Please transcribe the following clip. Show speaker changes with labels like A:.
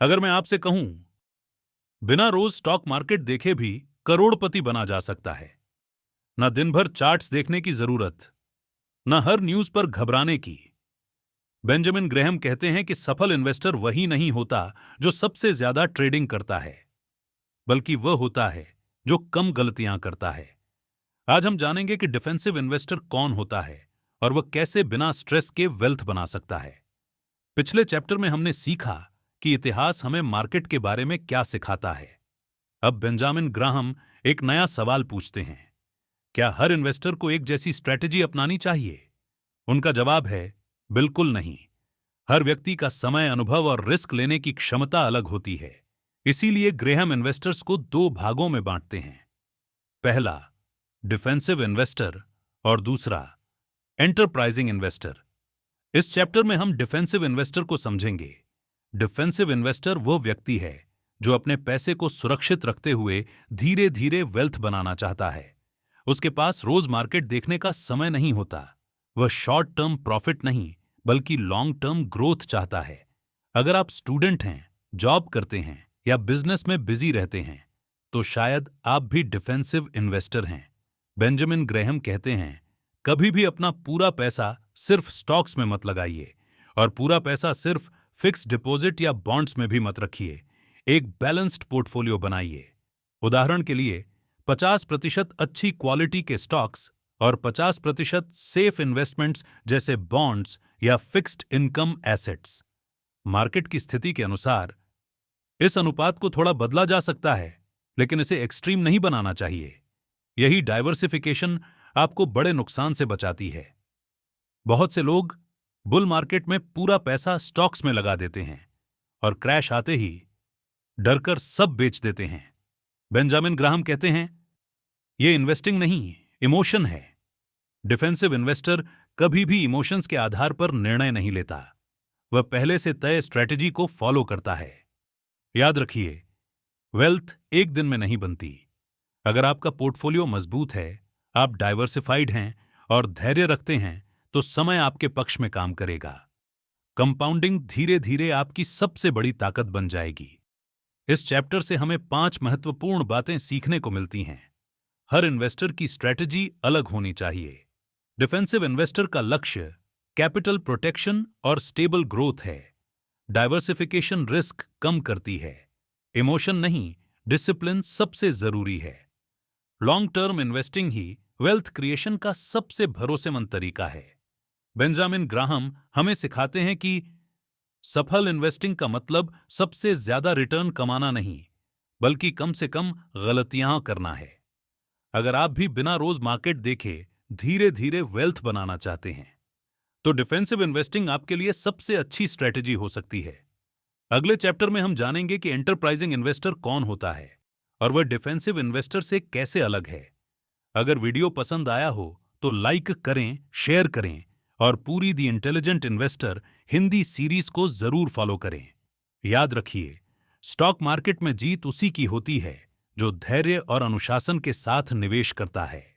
A: अगर मैं आपसे कहूं, बिना रोज स्टॉक मार्केट देखे भी करोड़पति बना जा सकता है। न दिन भर चार्ट्स देखने की जरूरत, न हर न्यूज पर घबराने की। बेंजामिन ग्रेहम कहते हैं कि सफल इन्वेस्टर वही नहीं होता जो सबसे ज्यादा ट्रेडिंग करता है, बल्कि वह होता है जो कम गलतियां करता है। आज हम जानेंगे कि डिफेंसिव इन्वेस्टर कौन होता है और वह कैसे बिना स्ट्रेस के वेल्थ बना सकता है। पिछले चैप्टर में हमने सीखा कि इतिहास हमें मार्केट के बारे में क्या सिखाता है। अब बेंजामिन ग्राहम एक नया सवाल पूछते हैं, क्या हर इन्वेस्टर को एक जैसी स्ट्रैटेजी अपनानी चाहिए? उनका जवाब है, बिल्कुल नहीं। हर व्यक्ति का समय, अनुभव और रिस्क लेने की क्षमता अलग होती है। इसीलिए ग्रेहम इन्वेस्टर्स को दो भागों में बांटते हैं। पहला, डिफेंसिव इन्वेस्टर, और दूसरा, एंटरप्राइजिंग इन्वेस्टर। इस चैप्टर में हम डिफेंसिव इन्वेस्टर को समझेंगे। डिफेंसिव इन्वेस्टर वो व्यक्ति है जो अपने पैसे को सुरक्षित रखते हुए धीरे धीरे वेल्थ बनाना चाहता है। उसके पास रोज मार्केट देखने का समय नहीं होता। वह शॉर्ट टर्म प्रॉफिट नहीं, बल्कि लॉन्ग टर्म ग्रोथ चाहता है। अगर आप स्टूडेंट हैं, जॉब करते हैं या बिजनेस में बिजी रहते हैं, तो शायद आप भी डिफेंसिव इन्वेस्टर हैं। बेंजामिन ग्रेहम कहते हैं, कभी भी अपना पूरा पैसा सिर्फ स्टॉक्स में मत लगाइए और पूरा पैसा सिर्फ फिक्स डिपॉजिट या बॉन्ड्स में भी मत रखिए। एक बैलेंस्ड पोर्टफोलियो बनाइए। उदाहरण के लिए 50% अच्छी क्वालिटी के स्टॉक्स और 50% सेफ इन्वेस्टमेंट्स जैसे बॉन्ड्स या फिक्स्ड इनकम एसेट्स। मार्केट की स्थिति के अनुसार इस अनुपात को थोड़ा बदला जा सकता है, लेकिन इसे एक्सट्रीम नहीं बनाना चाहिए। यही डाइवर्सिफिकेशन आपको बड़े नुकसान से बचाती है। बहुत से लोग बुल मार्केट में पूरा पैसा स्टॉक्स में लगा देते हैं और क्रैश आते ही डरकर सब बेच देते हैं। बेंजामिन ग्राहम कहते हैं, यह इन्वेस्टिंग नहीं, इमोशन है। डिफेंसिव इन्वेस्टर कभी भी इमोशंस के आधार पर निर्णय नहीं लेता। वह पहले से तय स्ट्रैटेजी को फॉलो करता है। याद रखिए, वेल्थ एक दिन में नहीं बनती। अगर आपका पोर्टफोलियो मजबूत है, आप डाइवर्सिफाइड हैं और धैर्य रखते हैं, तो समय आपके पक्ष में काम करेगा। कंपाउंडिंग धीरे धीरे आपकी सबसे बड़ी ताकत बन जाएगी। इस चैप्टर से हमें 5 महत्वपूर्ण बातें सीखने को मिलती हैं। हर इन्वेस्टर की स्ट्रैटेजी अलग होनी चाहिए। डिफेंसिव इन्वेस्टर का लक्ष्य कैपिटल प्रोटेक्शन और स्टेबल ग्रोथ है। डाइवर्सिफिकेशन रिस्क कम करती है। इमोशन नहीं, डिसिप्लिन सबसे जरूरी है। लॉन्ग टर्म इन्वेस्टिंग ही वेल्थ क्रिएशन का सबसे भरोसेमंद तरीका है। बेंजामिन ग्राहम हमें सिखाते हैं कि सफल इन्वेस्टिंग का मतलब सबसे ज्यादा रिटर्न कमाना नहीं, बल्कि कम से कम गलतियां करना है। अगर आप भी बिना रोज मार्केट देखे धीरे धीरे वेल्थ बनाना चाहते हैं, तो डिफेंसिव इन्वेस्टिंग आपके लिए सबसे अच्छी स्ट्रैटेजी हो सकती है। अगले चैप्टर में हम जानेंगे कि एंटरप्राइजिंग इन्वेस्टर कौन होता है और वह डिफेंसिव इन्वेस्टर से कैसे अलग है। अगर वीडियो पसंद आया हो तो लाइक करें, शेयर करें और पूरी the intelligent investor Hindi series को जरूर फॉलो करें। याद रखिए, स्टॉक मार्केट में जीत उसी की होती है जो धैर्य और अनुशासन के साथ निवेश करता है।